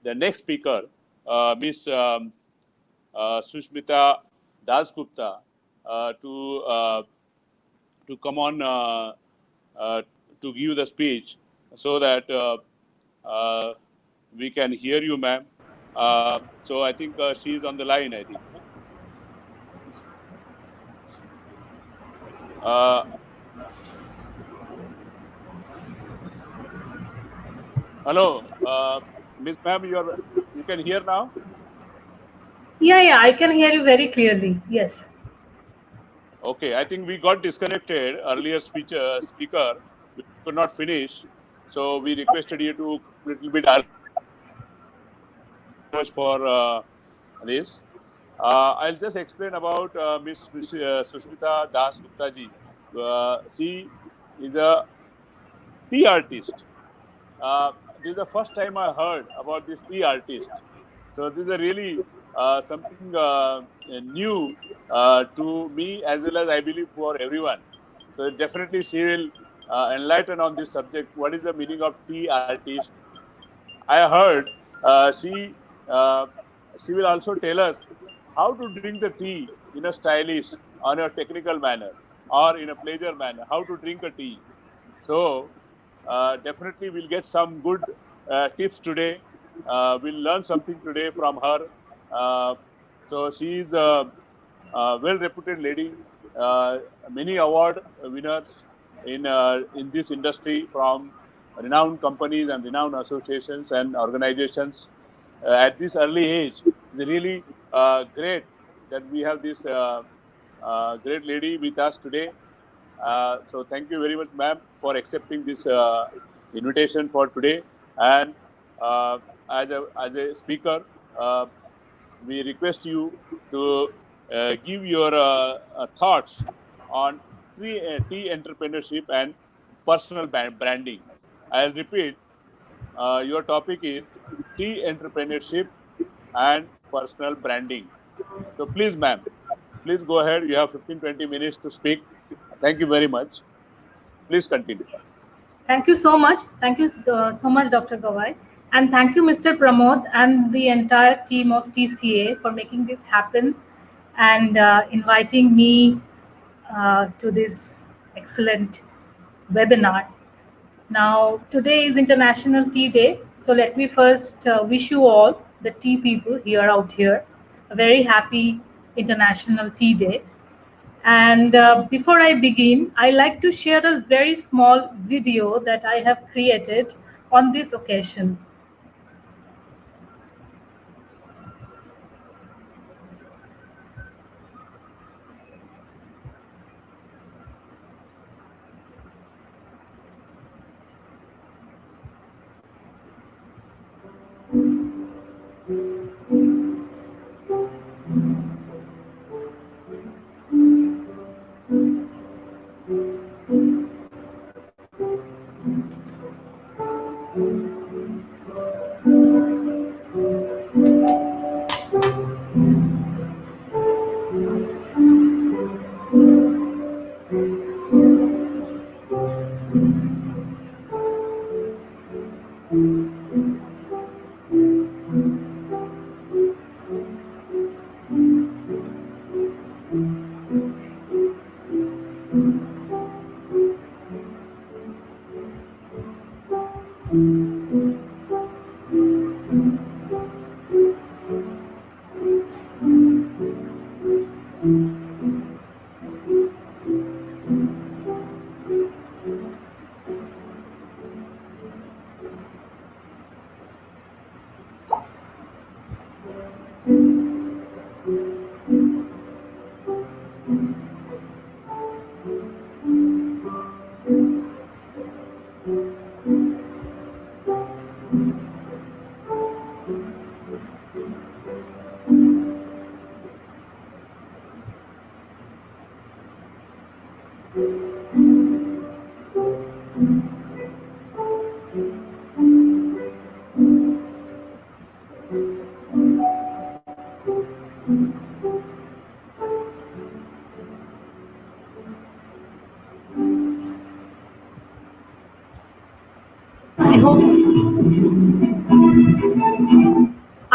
the next speaker, Miss Sushmita Dasgupta, to come on to give the speech, so that we can hear you, ma'am. So I think she is on the line, I think. Hello, Miss Ma'am, you can hear now? Yeah, I can hear you very clearly. Yes. Okay, I think we got disconnected earlier. Speaker, we could not finish, so we requested you to little bit early. Much for this. I'll just explain about Miss Sushmita Das Gupta ji. She is a tea artist. This is the first time I heard about this tea artist. So this is a really something new to me, as well as I believe for everyone. So definitely she will enlighten on this subject. What is the meaning of tea artist? I heard uh, she uh, she will also tell us how to drink the tea in a stylish, on a technical manner, or in a pleasure manner. How to drink a tea. So definitely we'll get some good tips today. We'll learn something today from her. Uh, so she is a well-reputed lady, uh, many award winners in this industry from renowned companies and renowned associations and organizations. At this early age, it's really great that we have this great lady with us today. So thank you very much, ma'am, for accepting this invitation for today. And uh, as a speaker, uh, we request you to give your thoughts on tea entrepreneurship and personal branding. I'll repeat. Your topic is tea entrepreneurship and personal branding. So please, ma'am, please go ahead. You have 15-20 minutes to speak. Thank you very much. Please continue. Thank you so much. Thank you so much, Dr. Gawai. And thank you, Mr. Pramod, and the entire team of TCA for making this happen and inviting me to this excellent webinar. Now, today is International Tea Day, so let me first wish you all, the tea people here out here, a very happy International Tea Day. And before I begin, I like to share a very small video that I have created on this occasion.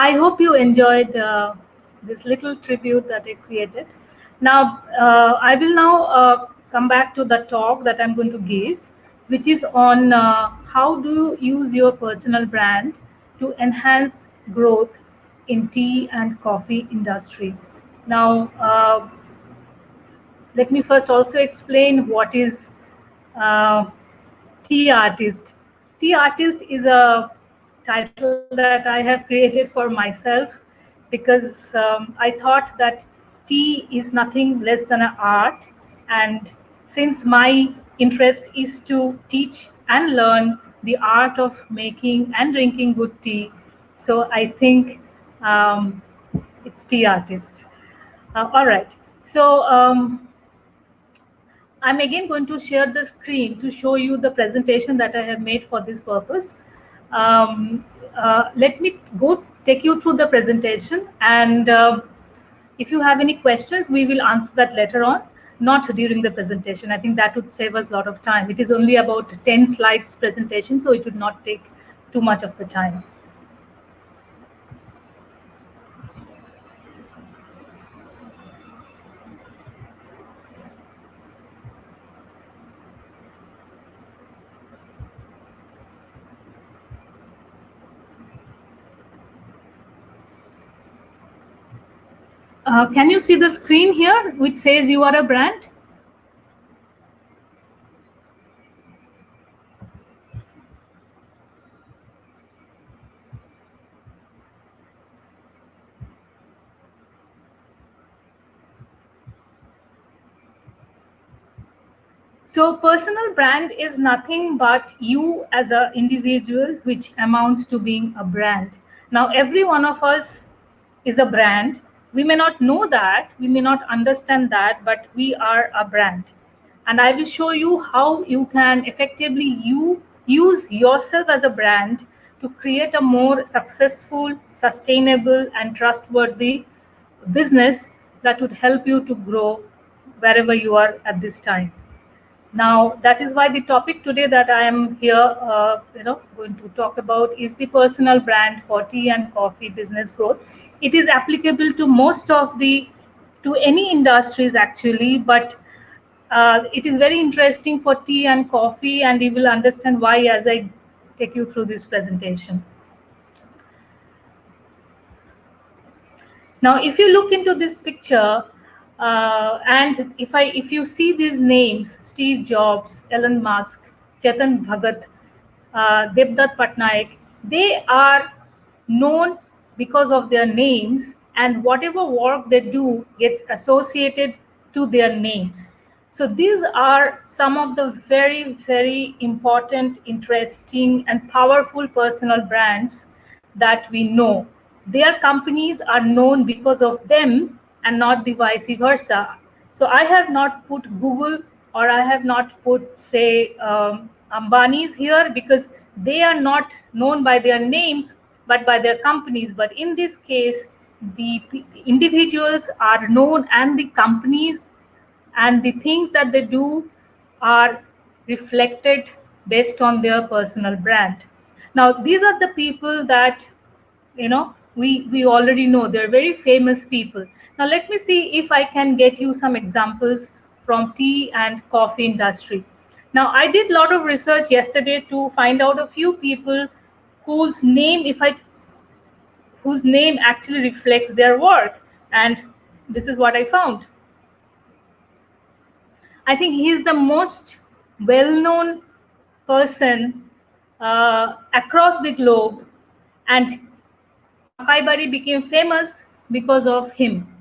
I hope you enjoyed this little tribute that I created. Now, I will now come back to the talk that I'm going to give, which is on how do you use your personal brand to enhance growth in tea and coffee industry. Now, let me first also explain what is uh, tea artist. Tea artist is a title that I have created for myself because I thought that tea is nothing less than an art, and since my interest is to teach and learn the art of making and drinking good tea, so I think um, it's tea artist. All right. So I'm again going to share the screen to show you the presentation that I have made for this purpose. Let me go take you through the presentation, and if you have any questions, we will answer that later on, not during the presentation. I think that would save us a lot of time. It is only about 10 slides presentation, so it would not take too much of the time. Can you see the screen here, which says you are a brand? So personal brand is nothing but you as an individual, which amounts to being a brand. Now, every one of us is a brand. We may not know that, we may not understand that, but we are a brand. And I will show you how you can effectively use yourself as a brand to create a more successful, sustainable, and trustworthy business that would help you to grow wherever you are at this time. Now, that is why the topic today that I am here, going to talk about is the personal brand for tea and coffee business growth. It is applicable to to any industries actually, but it is very interesting for tea and coffee, and you will understand why as I take you through this presentation. Now, if you look into this picture, and if you see these names, Steve Jobs, Elon Musk, Chetan Bhagat, Devdutt Patnaik, they are known because of their names, and whatever work they do gets associated to their names. So these are some of the very, very important, interesting, and powerful personal brands that we know. Their companies are known because of them and not the vice versa. So I have not put Google, or I have not put, say, Ambani's here because they are not known by their names but by their companies. But in this case, the individuals are known, and the companies and the things that they do are reflected based on their personal brand. Now, these are the people that we already know. They're very famous people. Now, let me see if I can get you some examples from tea and coffee industry. Now, I did a lot of research yesterday to find out a few people whose name if I whose name actually reflects their work, and this is what I found. I think he is the most well-known person across the globe, and Akai Bari became famous because of him.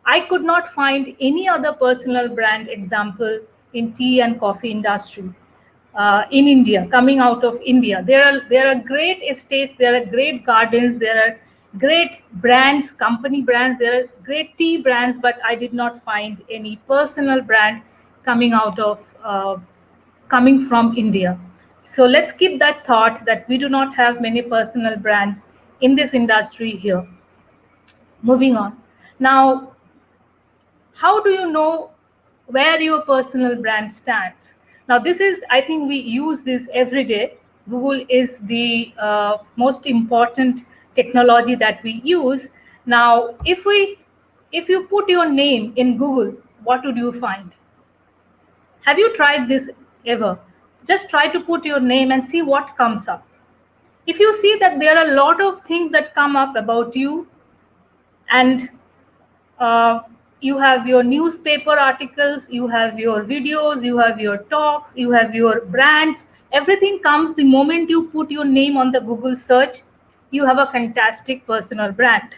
I could not find any other personal brand example in tea and coffee industry in India, coming out of India. There are great estates, there are great gardens, there are great brands, company brands, there are great tea brands, but I did not find any personal brand coming out of coming from India. So let's keep that thought that we do not have many personal brands in this industry here. Moving on. Now, how do you know where your personal brand stands? Now, this is, I think we use this every day. Google is the most important technology that we use. Now, if you put your name in Google, what would you find? Have you tried this ever? Just try to put your name and see what comes up. If you see that there are a lot of things that come up about you, and uh, you have your newspaper articles, you have your videos, you have your talks, you have your brands, everything comes the moment you put your name on the Google search. You have a fantastic personal brand.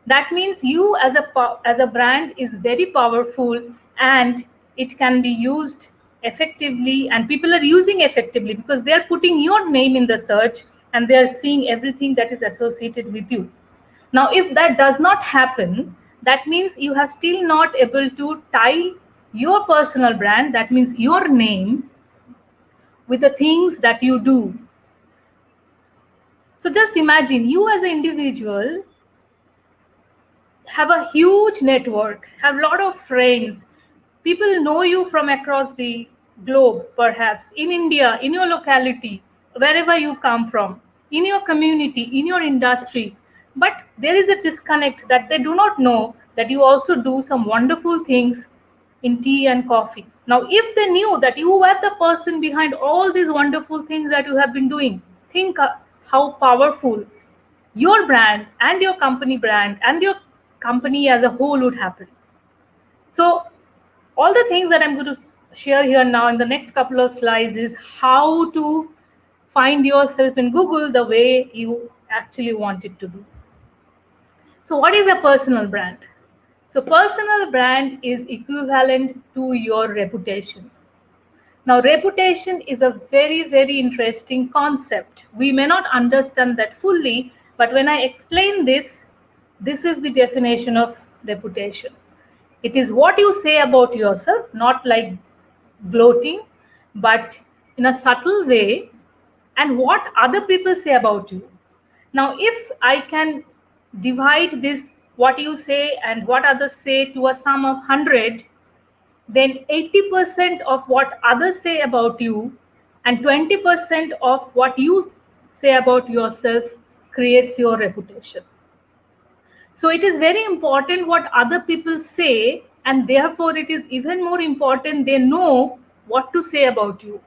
That means you as a brand is very powerful, and it can be used effectively, and people are using effectively because they are putting your name in the search and they are seeing everything that is associated with you. Now, if that does not happen, that means you have still not able to tie your personal brand, that means your name, with the things that you do. So just imagine you as an individual have a huge network, have a lot of friends. People know you from across the globe, perhaps in India, in your locality, wherever you come from, in your community, in your industry. But there is a disconnect that they do not know that you also do some wonderful things in tea and coffee. Now, if they knew that you were the person behind all these wonderful things that you have been doing, think how powerful your brand and your company brand and your company as a whole would happen. So all the things that I'm going to share here now in the next couple of slides is how to find yourself in Google the way you actually want it to be. So what is a personal brand? So personal brand is equivalent to your reputation. Now, reputation is a very, very interesting concept. We may not understand that fully, but when I explain this, this is the definition of reputation. It is what you say about yourself, not like gloating, but in a subtle way, and what other people say about you. Now, if I can divide this, what you say and what others say, to a sum of 100, then 80% of what others say about you and 20% of what you say about yourself creates your reputation. So it is very important what other people say, and therefore it is even more important they know what to say about you.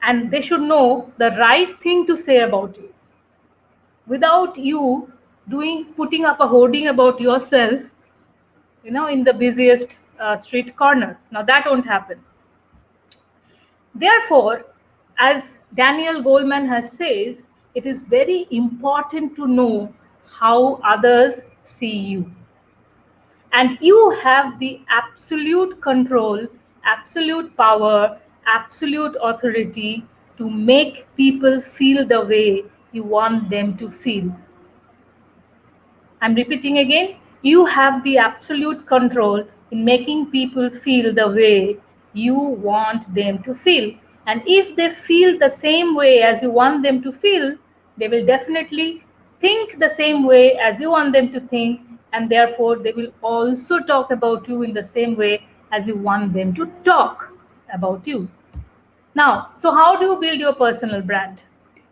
And they should know the right thing to say about you. Without you putting up a hoarding about yourself, in the busiest street corner. Now that won't happen. Therefore, as Daniel Goleman has says, it is very important to know how others see you. And you have the absolute control, absolute power, absolute authority to make people feel the way you want them to feel. I'm repeating again, you have the absolute control in making people feel the way you want them to feel. And if they feel the same way as you want them to feel, they will definitely think the same way as you want them to think, and therefore they will also talk about you in the same way as you want them to talk about you. Now, so how do you build your personal brand?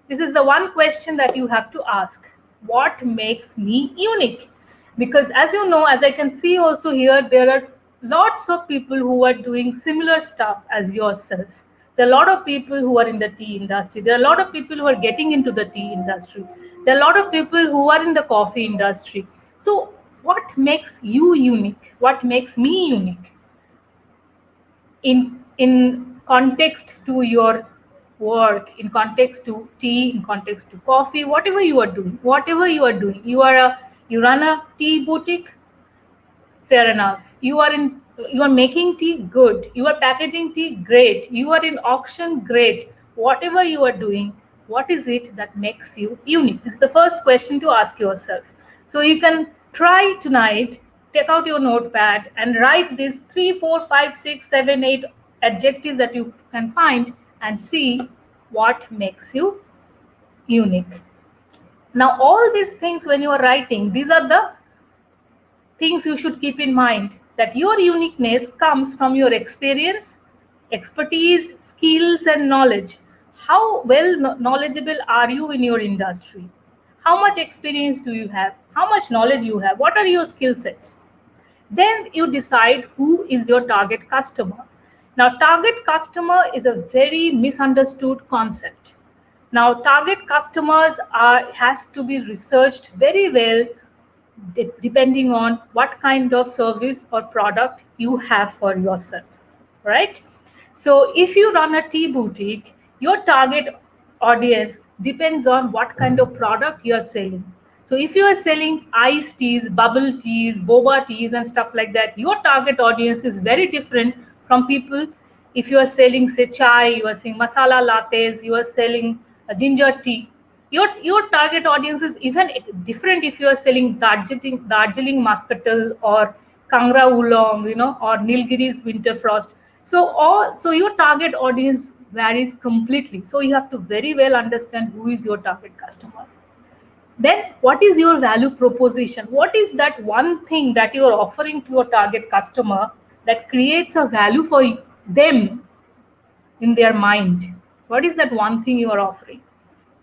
This is the one question that you have to ask. What makes me unique? Because as you know, as I can see also here, there are lots of people who are doing similar stuff as yourself. There are a lot of people who are in the tea industry. There are a lot of people who are getting into the tea industry. There are a lot of people who are in the coffee industry. So what makes you unique? What makes me unique? In context to your work, in context to tea, in context to coffee, whatever you are doing, you run a tea boutique, fair enough. You are making tea, good. You are packaging tea, great. You are in auction, great. Whatever you are doing, what is it that makes you unique? This is the first question to ask yourself. So you can try tonight, take out your notepad and write these 3, 4, 5, 6, 7, 8 adjectives that you can find and see what makes you unique. Now, all these things when you are writing, these are the things you should keep in mind, that your uniqueness comes from your experience, expertise, skills, and knowledge. how well knowledgeable are you in your industry? How much experience do you have? How much knowledge you have? What are your skill sets? Then you decide who is your target customer. Now, target customer is a very misunderstood concept. Now, target customers has to be researched very well, depending on what kind of service or product you have for yourself, right? So if you run a tea boutique, your target audience depends on what kind of product you are selling. So if you are selling iced teas, bubble teas, boba teas and stuff like that, your target audience is very different from people. If you are selling, say, chai, you are selling masala lattes, you are selling ginger tea, your target audience is even different if you are selling Darjeeling Muscatel or Kangra Oolong, or Nilgiri's Winter Frost. So your target audience varies completely. So you have to very well understand who is your target customer. Then what is your value proposition? What is that one thing that you are offering to your target customer that creates a value for them in their mind? What is that one thing you are offering?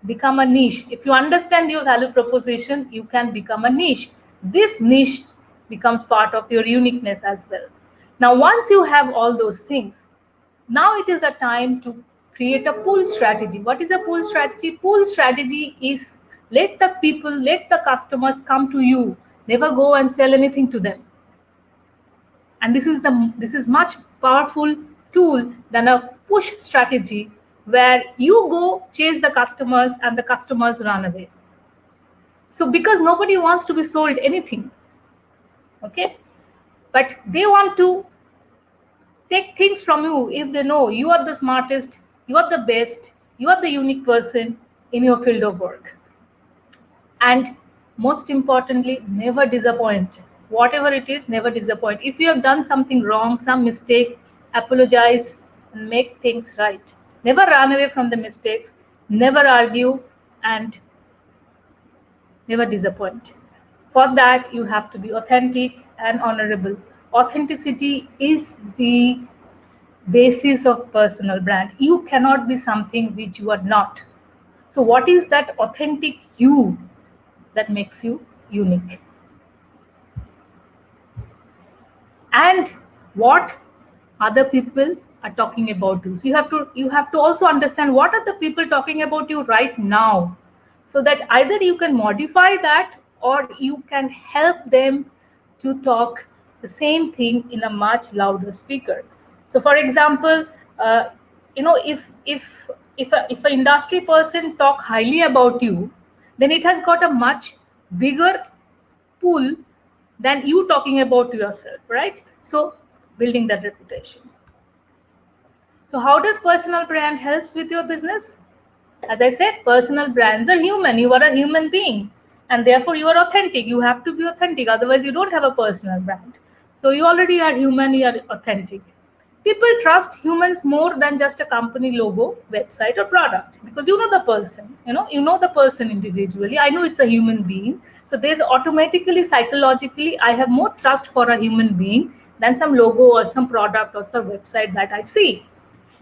Become a niche. If you understand your value proposition, you can become a niche. This niche becomes part of your uniqueness as well. Now, once you have all those things, now it is a time to create a pull strategy. What is a pull strategy? Pull strategy is let the people, let the customers come to you. Never go and sell anything to them. And this is much powerful tool than a push strategy where you go chase the customers and the customers run away. So because nobody wants to be sold anything, okay, but they want to take things from you if they know you are the smartest, you are the best, you are the unique person in your field of work. And most importantly, never disappoint. Whatever it is, never disappoint. If you have done something wrong, some mistake, apologize and make things right. Never run away from the mistakes, never argue, and never disappoint. For that, you have to be authentic and honorable. Authenticity is the basis of personal brand. You cannot be something which you are not. So what is that authentic you that makes you unique? And what other people are talking about you. So you have to also understand what are the people talking about you right now, so that either you can modify that or you can help them to talk the same thing in a much louder speaker. So for example, if an industry person talk highly about you, then it has got a much bigger pool than you talking about yourself, right? So building that reputation. So how does personal brand helps with your business? As I said, personal brands are human. You are a human being, and therefore you are authentic. You have to be authentic, otherwise you don't have a personal brand. So you already are human, you are authentic. People trust humans more than just a company logo, website, or product, because you know the person. You know the person individually. I know it's a human being. So there's automatically, psychologically, I have more trust for a human being than some logo or some product or some website that I see.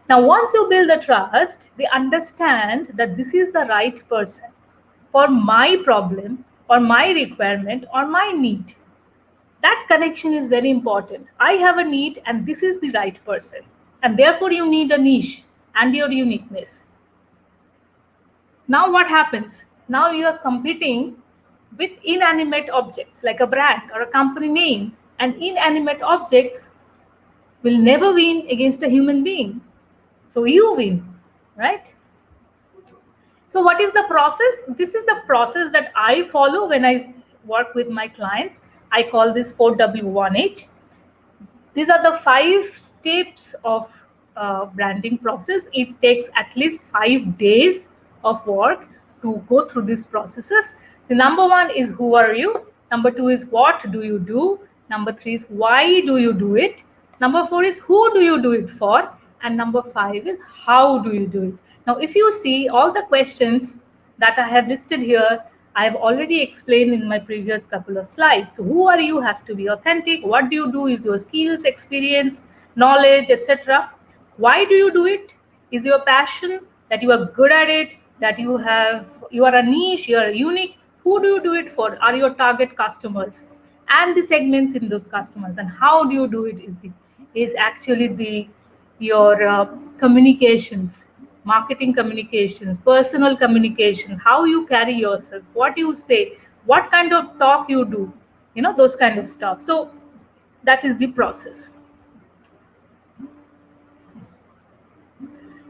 Now, once you build the trust, they understand that this is the right person for my problem or my requirement or my need. That connection is very important. I have a need and this is the right person. And therefore, you need a niche and your uniqueness. Now, what happens? Now you are competing with inanimate objects like a brand or a company name, and inanimate objects will never win against a human being. So you win, right? So what is the process? This is the process that I follow when I work with my clients. I call this 4W1H. These are the 5 steps of branding process. It takes at least 5 days of work to go through these processes. The number 1 is who are you? Number 2 is what do you do? Number 3 is why do you do it? Number 4 is who do you do it for? And number 5 is how do you do it? Now, if you see all the questions that I have listed here, I have already explained in my previous couple of slides. So who are you has to be authentic. What do you do is your skills, experience, knowledge, etc. Why do you do it is your passion that you are good at it, that you are a niche, you are unique. Who do you do it for? Are your target customers and the segments in those customers, and how do you do it is actually the your communications, marketing communications, personal communication, how you carry yourself, what you say, what kind of talk you do, those kind of stuff. So that is the process.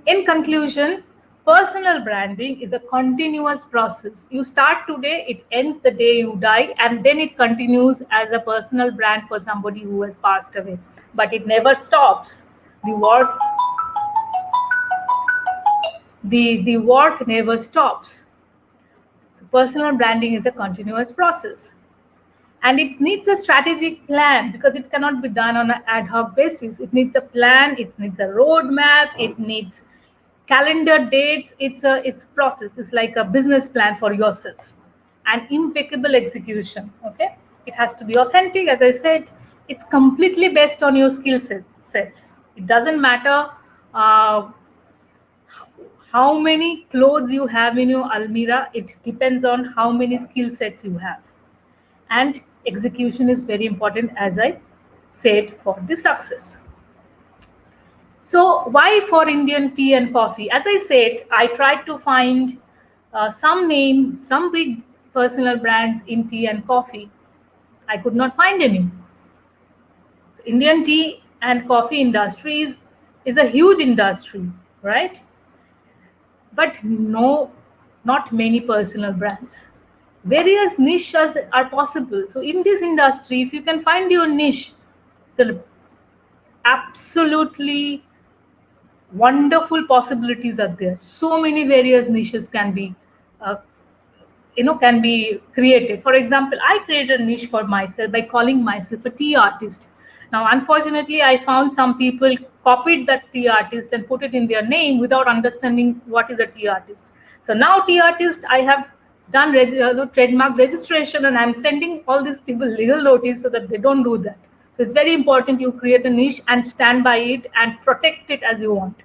In conclusion, personal branding is a continuous process. You start today, it ends the day you die, and then it continues as a personal brand for somebody who has passed away. But it never stops. The work, the work never stops. So personal branding is a continuous process. And it needs a strategic plan because it cannot be done on an ad hoc basis. It needs a plan, it needs a roadmap, it needs calendar dates. It's a process. It's like a business plan for yourself, and impeccable execution. Okay, it has to be authentic. As I said, it's completely based on your sets. It doesn't matter how many clothes you have in your almirah. It depends on how many skill sets you have, and execution is very important, as I said, for the success. So why for Indian tea and coffee? As I said, I tried to find some names, some big personal brands in tea and coffee. I could not find any. So Indian tea and coffee is a huge industry, right? But no, not many personal brands. Various niches are possible. So in this industry, if you can find your niche, the absolutely wonderful possibilities are there. So many various niches uh, can be created. For example, I created a niche for myself by calling myself a tea artist. Now unfortunately, I found some people copied that tea artist and put it in their name without understanding what is a tea artist. So now tea artist, I have done trademark registration, and I'm sending all these people legal notice so that they don't do that. So it's very important you create a niche and stand by it and protect it as you want.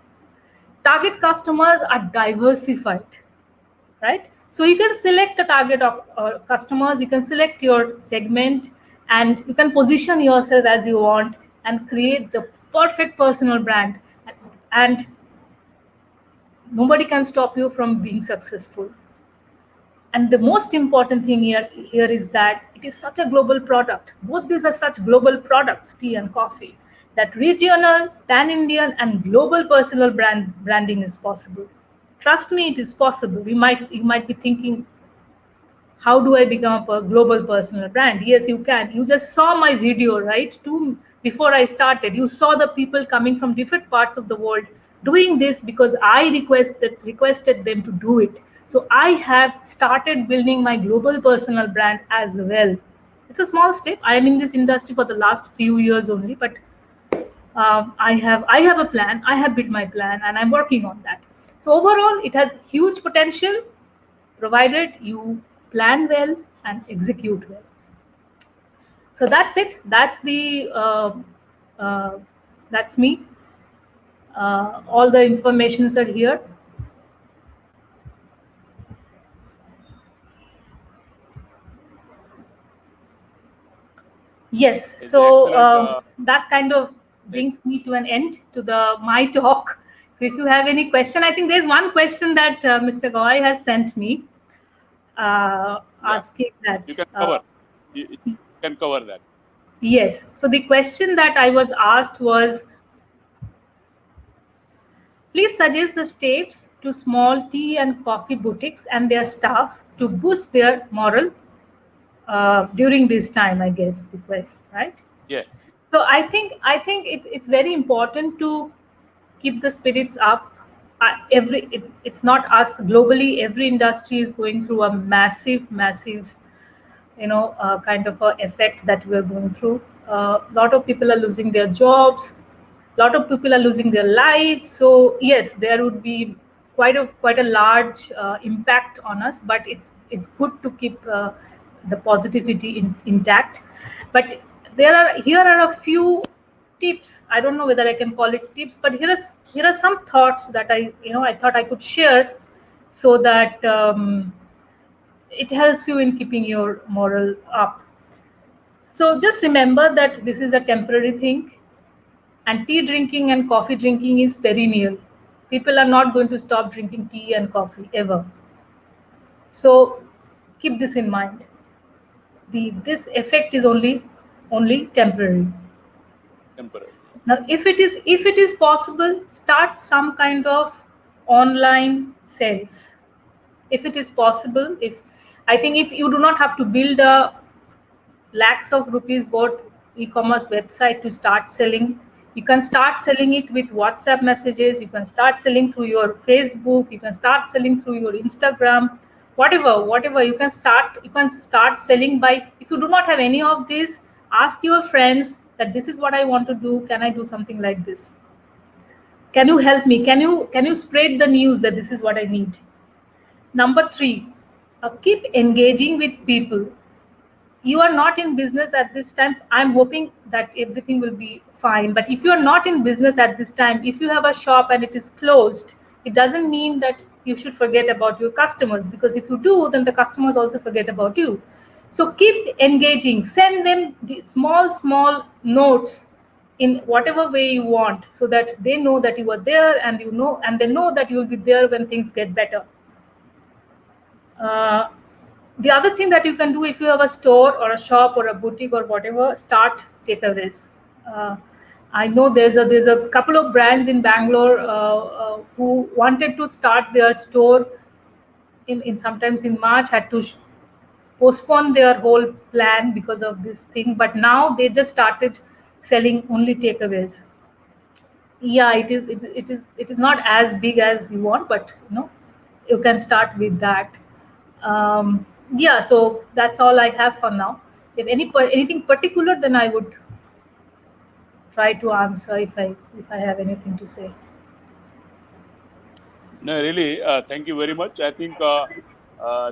Target customers are diversified, right? So you can select the target of customers, you can select your segment, and you can position yourself as you want and create the perfect personal brand, and nobody can stop you from being successful. And the most important thing here is that it is such a global product. Both these are such global products, tea and coffee, that regional, pan-Indian, and global personal branding is possible. Trust me, it is possible. You might be thinking, how do I become a global personal brand? Yes, you can. You just saw my video, right? Before I started, you saw the people coming from different parts of the world doing this because I requested them to do it. So I have started building my global personal brand as well. It's a small step. I am in this industry for the last few years only, but I have a plan. I have built my plan, and I'm working on that. So overall, it has huge potential, provided you plan well and execute well. So that's it. Uh, that's me. All the informations are here. Yes. It's So excellent. that kind of brings me to an end to the my talk. So if you have any question, I think there's one question that Mr. Goy has sent me, Yeah, asking that. you can cover. You can cover that. Yes. So the question that I was asked was, please suggest the steps to small tea and coffee boutiques and their staff to boost their morale during this time. I guess the question, right? Yes. So I think it's very important to keep the spirits up. It's not us globally. Every industry is going through a massive kind of a effect that we're going through. A lot of people are losing their jobs. A lot of people are losing their lives. So yes, there would be quite a large impact on us. But it's good to keep the positivity intact. But here are a few tips. I don't know whether I can call it tips, but here are here are some thoughts that I thought I could share, so that it helps you in keeping your morale up. So just remember that this is a temporary thing, and tea drinking and coffee drinking is perennial. People are not going to stop drinking tea and coffee ever. So keep this in mind. This effect is only temporary. Temporary. Now, if it is possible, start some kind of online sales. If it is possible, if I think if you do not have to build a lakhs of rupees worth e-commerce website to start selling, you can start selling it with WhatsApp messages. You can start selling through your Facebook. You can start selling through your Instagram. Whatever you can start selling by. If you do not have any of this, ask your friends that this is what I want to do. Can I do something like this? Can you help me? Can you spread the news that this is what I need? Number three, keep engaging with people. You are not in business at this time. I'm hoping that everything will be fine. But if you are not in business at this time, if you have a shop and it is closed, it doesn't mean that you should forget about your customers, because if you do, then the customers also forget about you. So keep engaging. Send them the small notes in whatever way you want, so that they know that you are there, and they know that you will be there when things get better. Uh, the other thing that you can do, if you have a store or a shop or a boutique or whatever, start takeaways. Uh, I know there's a couple of brands in Bangalore who wanted to start their store in sometimes in March, had to postpone their whole plan because of this thing, but now they just started selling only takeaways. Yeah, it is not as big as you want, but you can start with that. Yeah, so that's all I have for now. If anything particular, then I would try to answer if I have anything to say. No, really, thank you very much. I think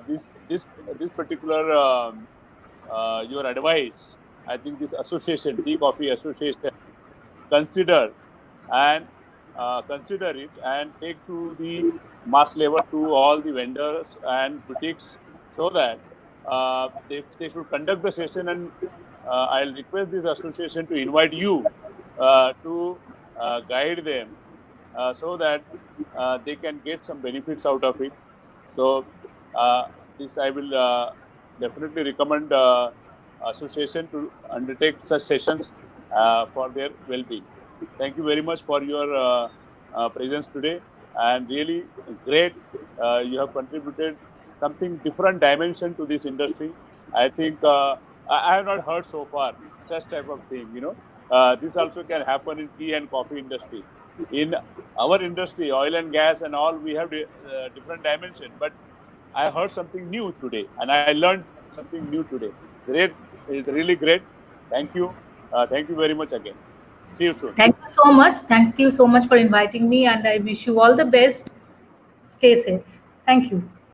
this particular your advice. I think this association, Tea Coffee Association, consider and consider it and take to the mass level to all the vendors and boutiques, so that they should conduct the session, and I'll request this association to invite you to guide them, so that they can get some benefits out of it. So uh, this I will definitely recommend association to undertake such sessions for their well-being. Thank you very much for your presence today, and really great. You have contributed something different dimension to this industry. I think I have not heard so far such type of thing. This also can happen in tea and coffee industry. In our industry, oil and gas and all, we have different dimension. But I heard something new today, and I learned something new today. Great, it's really great. Thank you. Thank you very much again. See you soon. Thank you so much. Thank you so much for inviting me, and I wish you all the best. Stay safe. Thank you.